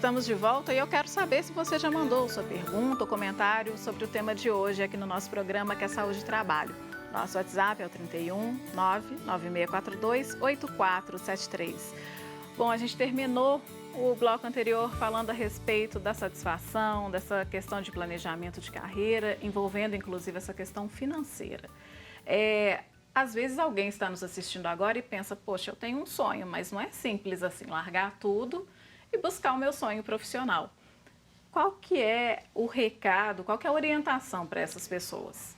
Estamos de volta e eu quero saber se você já mandou sua pergunta ou comentário sobre o tema de hoje aqui no nosso programa, que é Saúde e Trabalho. Nosso WhatsApp é o 31 99642 8473. Bom, a gente terminou o bloco anterior falando a respeito da satisfação, dessa questão de planejamento de carreira, envolvendo inclusive essa questão financeira. Às vezes alguém está nos assistindo agora e pensa, poxa, eu tenho um sonho, mas não é simples assim, largar tudo e buscar o meu sonho profissional. Qual que é o recado, qual que é a orientação para essas pessoas?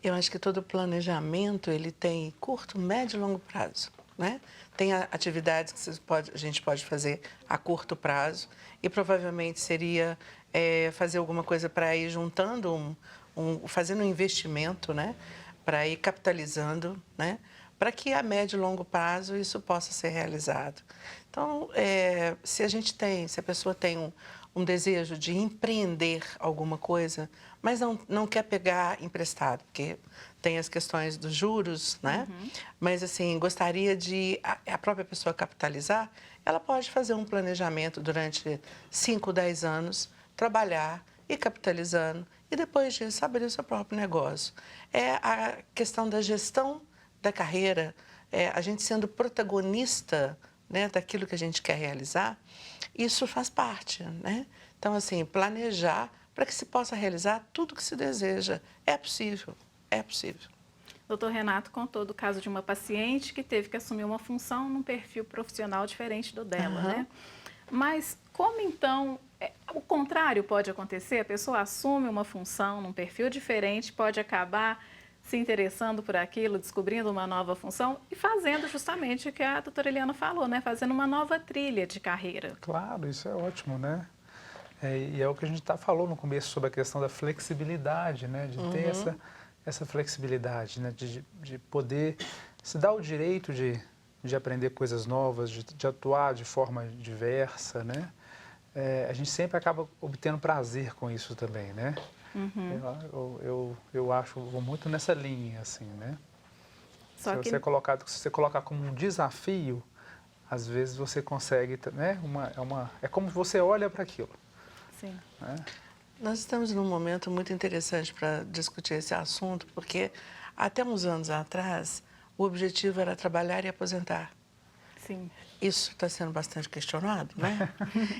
Eu acho que todo planejamento ele tem curto, médio e longo prazo, né? Tem atividades que a gente pode fazer a curto prazo e provavelmente seria fazer alguma coisa para ir juntando, fazendo um investimento, né? Para ir capitalizando, né? Para que a médio e longo prazo isso possa ser realizado. Então, se a pessoa tem um desejo de empreender alguma coisa, mas não quer pegar emprestado, porque tem as questões dos juros, né? Uhum. Mas, assim, gostaria de a própria pessoa capitalizar, ela pode fazer um planejamento durante 5, 10 anos, trabalhar, ir capitalizando e depois disso abrir o seu próprio negócio. É a questão da gestão da carreira, a gente sendo protagonista, né, daquilo que a gente quer realizar, isso faz parte, né? Então, assim, planejar para que se possa realizar tudo que se deseja. É possível, é possível. Doutor Renato contou do caso de uma paciente que teve que assumir uma função num perfil profissional diferente do dela, Uhum. né? Mas como então, o contrário pode acontecer? A pessoa assume uma função num perfil diferente, pode acabar se interessando por aquilo, descobrindo uma nova função e fazendo justamente o que a doutora Eliana falou, né? Fazendo uma nova trilha de carreira. Claro, isso é ótimo, né? E é o que a gente falou no começo sobre a questão da flexibilidade, né? De ter essa flexibilidade, né? De poder se dar o direito de aprender coisas novas, de atuar de forma diversa, né? A gente sempre acaba obtendo prazer com isso também, né? Uhum. Eu acho, vou muito nessa linha, assim, né? Se você colocar como um desafio, às vezes você consegue, né? É como você olha para aquilo. Sim. Né? Nós estamos num momento muito interessante para discutir esse assunto, porque até uns anos atrás, o objetivo era trabalhar e aposentar. Sim. Isso está sendo bastante questionado, né?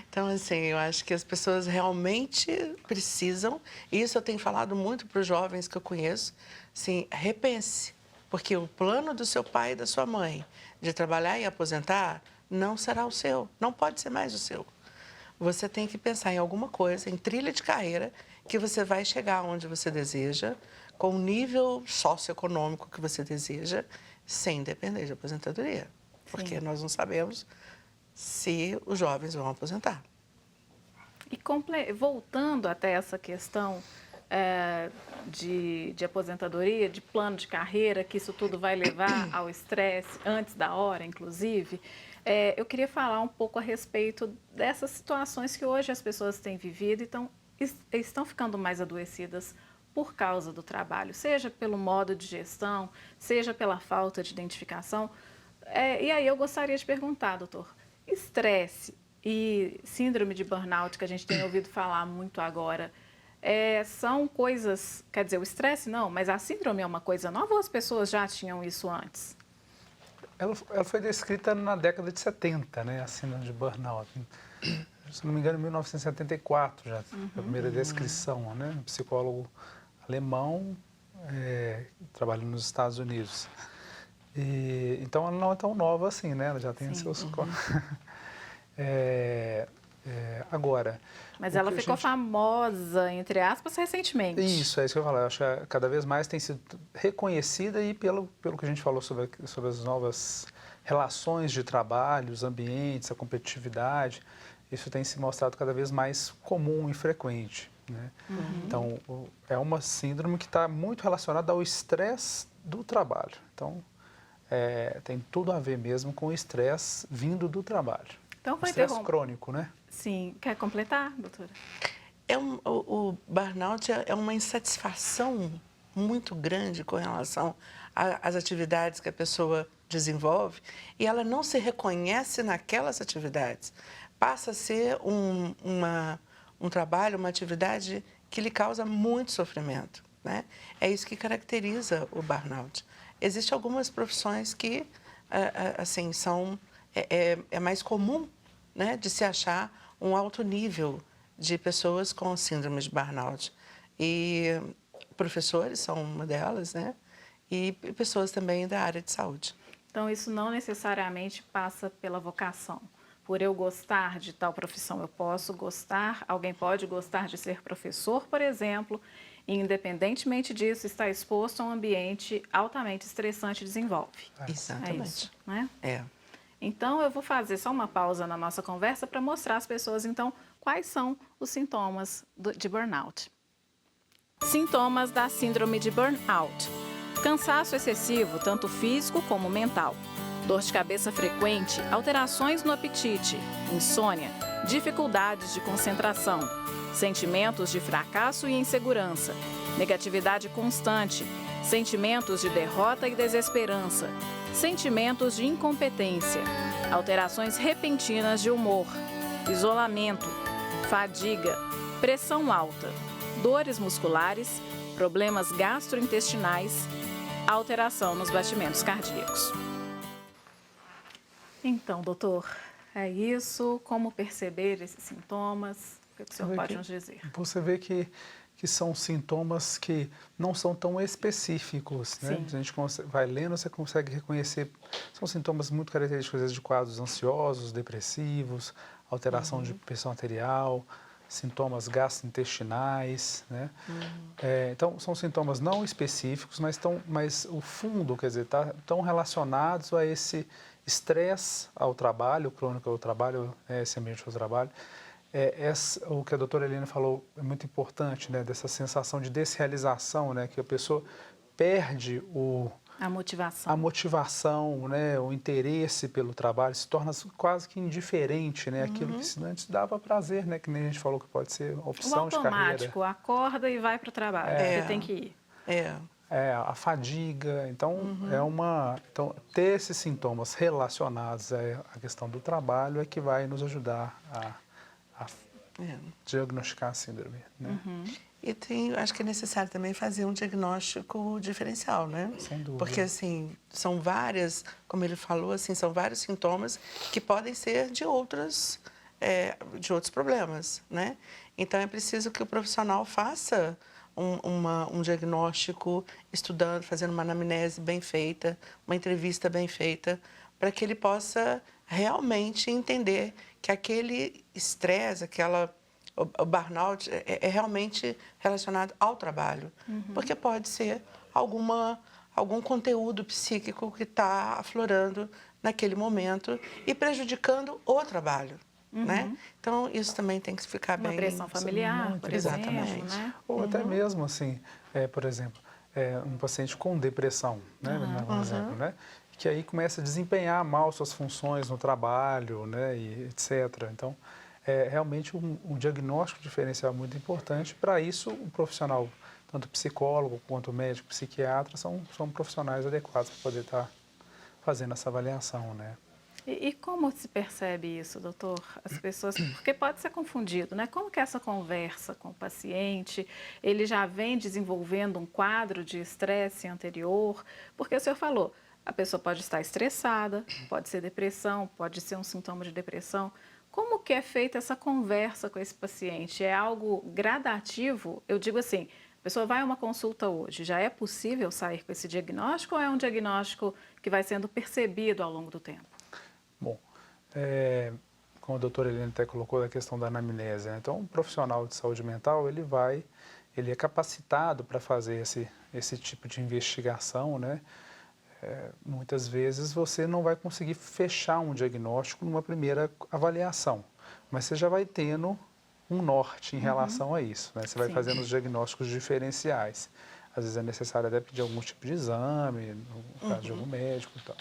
Então, assim, eu acho que as pessoas realmente precisam, e isso eu tenho falado muito para os jovens que eu conheço, assim, repense, porque o plano do seu pai e da sua mãe de trabalhar e aposentar não será o seu, não pode ser mais o seu. Você tem que pensar em alguma coisa, em trilha de carreira, que você vai chegar onde você deseja, com o nível socioeconômico que você deseja, sem depender de aposentadoria. Porque nós não sabemos se os jovens vão aposentar. E voltando até essa questão de aposentadoria, de plano de carreira, que isso tudo vai levar ao estresse antes da hora, inclusive, eu queria falar um pouco a respeito dessas situações que hoje as pessoas têm vivido e estão ficando mais adoecidas por causa do trabalho, seja pelo modo de gestão, seja pela falta de identificação. E aí eu gostaria de perguntar, doutor, estresse e síndrome de burnout, que a gente tem ouvido falar muito agora, são coisas, quer dizer, o estresse não, mas a síndrome é uma coisa nova ou as pessoas já tinham isso antes? Ela foi descrita na década de 70, né, a síndrome de burnout. Se não me engano, em 1974 já, a primeira descrição, né, um psicólogo alemão trabalhando nos Estados Unidos. Então, ela não é tão nova assim, né? Ela já tem seus... Agora... Mas ela ficou famosa, entre aspas, recentemente. Isso, é isso que eu falo. Eu acho que cada vez mais tem sido reconhecida e pelo que a gente falou sobre as novas relações de trabalho, os ambientes, a competitividade, isso tem se mostrado cada vez mais comum e frequente, né? Então, é uma síndrome que está muito relacionada ao estresse do trabalho. Então, tem tudo a ver mesmo com o estresse vindo do trabalho. Então, o estresse crônico, né? Sim. Quer completar, doutora? O burnout é uma insatisfação muito grande com relação às atividades que a pessoa desenvolve e ela não se reconhece naquelas atividades. passa a ser um trabalho, uma atividade que lhe causa muito sofrimento, né? É isso que caracteriza o burnout. Existem algumas profissões que, assim, é mais comum, né, de se achar um alto nível de pessoas com síndrome de burnout. E professores são uma delas, né? E pessoas também da área de saúde. Então, isso não necessariamente passa pela vocação. Por eu gostar de tal profissão, eu posso gostar, alguém pode gostar de ser professor, por exemplo, e, independentemente disso, estar exposto a um ambiente altamente estressante desenvolve. Exatamente. É isso, né? É. Então, eu vou fazer só uma pausa na nossa conversa para mostrar às pessoas, então, quais são os sintomas de burnout. Sintomas da síndrome de burnout. Cansaço excessivo, tanto físico como mental. Dor de cabeça frequente, alterações no apetite, insônia, dificuldades de concentração, sentimentos de fracasso e insegurança, negatividade constante, sentimentos de derrota e desesperança, sentimentos de incompetência, alterações repentinas de humor, isolamento, fadiga, pressão alta, dores musculares, problemas gastrointestinais, alteração nos batimentos cardíacos. Então, doutor, é isso. Como perceber esses sintomas? O que o senhor pode nos dizer? Você vê que são sintomas que não são tão específicos, né? Sim. A gente vai lendo, você consegue reconhecer. São sintomas muito característicos, às vezes, de quadros ansiosos, depressivos, alteração de pressão arterial, sintomas gastrointestinais, né? Então, são sintomas não específicos, mas o fundo, quer dizer, estão relacionados a esse estresse ao trabalho, crônico ao trabalho, esse ambiente ao trabalho. O que a doutora Helena falou é muito importante, né? Dessa sensação de desrealização, né? Que a pessoa perde a motivação, né? O interesse pelo trabalho, se torna quase que indiferente, né? Aquilo que antes dava prazer, né? Que nem a gente falou que pode ser opção de carreira. O automático, acorda e vai para o trabalho, você tem que ir. A fadiga, então então ter esses sintomas relacionados à questão do trabalho é que vai nos ajudar a diagnosticar a síndrome, né? E acho que é necessário também fazer um diagnóstico diferencial, né? Sem dúvida. Porque, assim, são várias, como ele falou, assim, são vários sintomas que podem ser de outros problemas, né? Então, é preciso que o profissional faça um diagnóstico, estudando, fazendo uma anamnese bem feita, uma entrevista bem feita, para que ele possa realmente entender que aquele estresse, o burnout é realmente relacionado ao trabalho. Porque pode ser algum conteúdo psíquico que está aflorando naquele momento e prejudicando o trabalho. Né? Então, isso também tem que ficar bem... Uma pressão familiar, por exemplo, né? Ou até mesmo, assim, por exemplo, um paciente com depressão, né? Por exemplo, né? Que aí começa a desempenhar mal suas funções no trabalho, né? E etc. Então, realmente um diagnóstico diferencial é muito importante. Para isso, o profissional, tanto psicólogo quanto médico, psiquiatra, são profissionais adequados para poder estar fazendo essa avaliação, né? E como se percebe isso, doutor? As pessoas, porque pode ser confundido, né? Como que essa conversa com o paciente, ele já vem desenvolvendo um quadro de estresse anterior? Porque o senhor falou, a pessoa pode estar estressada, pode ser depressão, pode ser um sintoma de depressão. Como que é feita essa conversa com esse paciente? É algo gradativo? Eu digo assim, a pessoa vai a uma consulta hoje, já é possível sair com esse diagnóstico ou é um diagnóstico que vai sendo percebido ao longo do tempo? Bom, como a doutora Helena até colocou a questão da anamnese, né? Então, um profissional de saúde mental, ele é capacitado para fazer esse tipo de investigação, né? Muitas vezes você não vai conseguir fechar um diagnóstico numa primeira avaliação, mas você já vai tendo um norte em relação a isso, né? Você vai fazendo os diagnósticos diferenciais. Às vezes é necessário até pedir algum tipo de exame, no caso de algum médico e tal.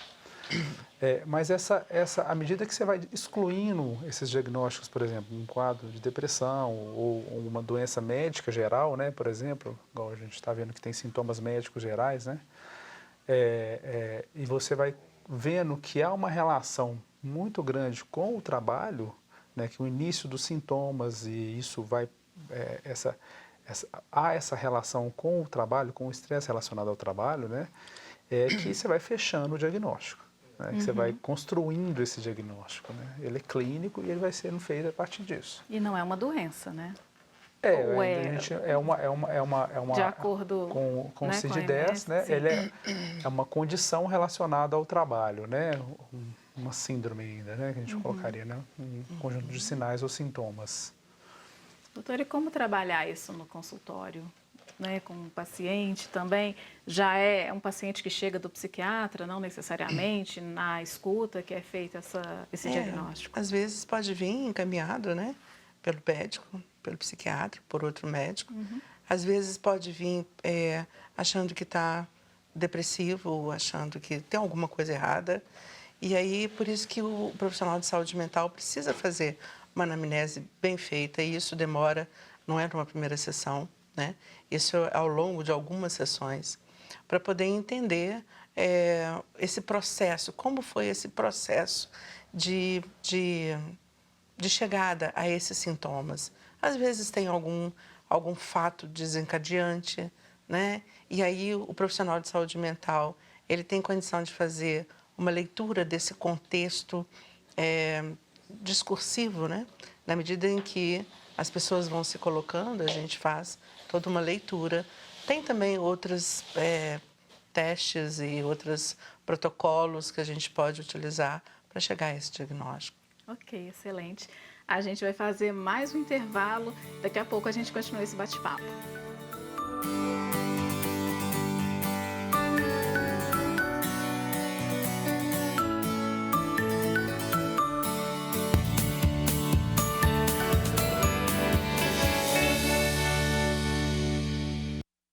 Mas à medida que você vai excluindo esses diagnósticos, por exemplo, um quadro de depressão ou uma doença médica geral, né, por exemplo, igual a gente está vendo que tem sintomas médicos gerais, né, e você vai vendo que há uma relação muito grande com o trabalho, né, que o início dos sintomas, e isso vai, há essa relação com o trabalho, com o estresse relacionado ao trabalho, né, que você vai fechando o diagnóstico, né, que você vai construindo esse diagnóstico, né, ele é clínico e ele vai sendo feito a partir disso. E não é uma doença, né? Ou Ou de acordo, com o né, CID-10, né, sim. ele é uma condição relacionada ao trabalho, né, uma síndrome ainda, né, que a gente colocaria, né, um conjunto de sinais ou sintomas. Doutor, e como trabalhar isso no consultório, né, com o paciente também? Já é um paciente que chega do psiquiatra, não necessariamente, na escuta que é feito esse diagnóstico? Às vezes pode vir encaminhado, né, pelo médico, pelo psiquiatra, por outro médico. Às vezes pode vir achando que está depressivo, achando que tem alguma coisa errada. E aí, por isso que o profissional de saúde mental precisa fazer uma anamnese bem feita, e isso demora, não é numa primeira sessão, né? Isso é ao longo de algumas sessões, para poder entender esse processo, como foi esse processo de chegada a esses sintomas. Às vezes tem algum fato desencadeante, né? E aí o profissional de saúde mental, ele tem condição de fazer uma leitura desse contexto discursivo, né? Na medida em que as pessoas vão se colocando, a gente faz toda uma leitura. Tem também outros testes e outros protocolos que a gente pode utilizar para chegar a esse diagnóstico. Ok, excelente. A gente vai fazer mais um intervalo. Daqui a pouco a gente continua esse bate-papo.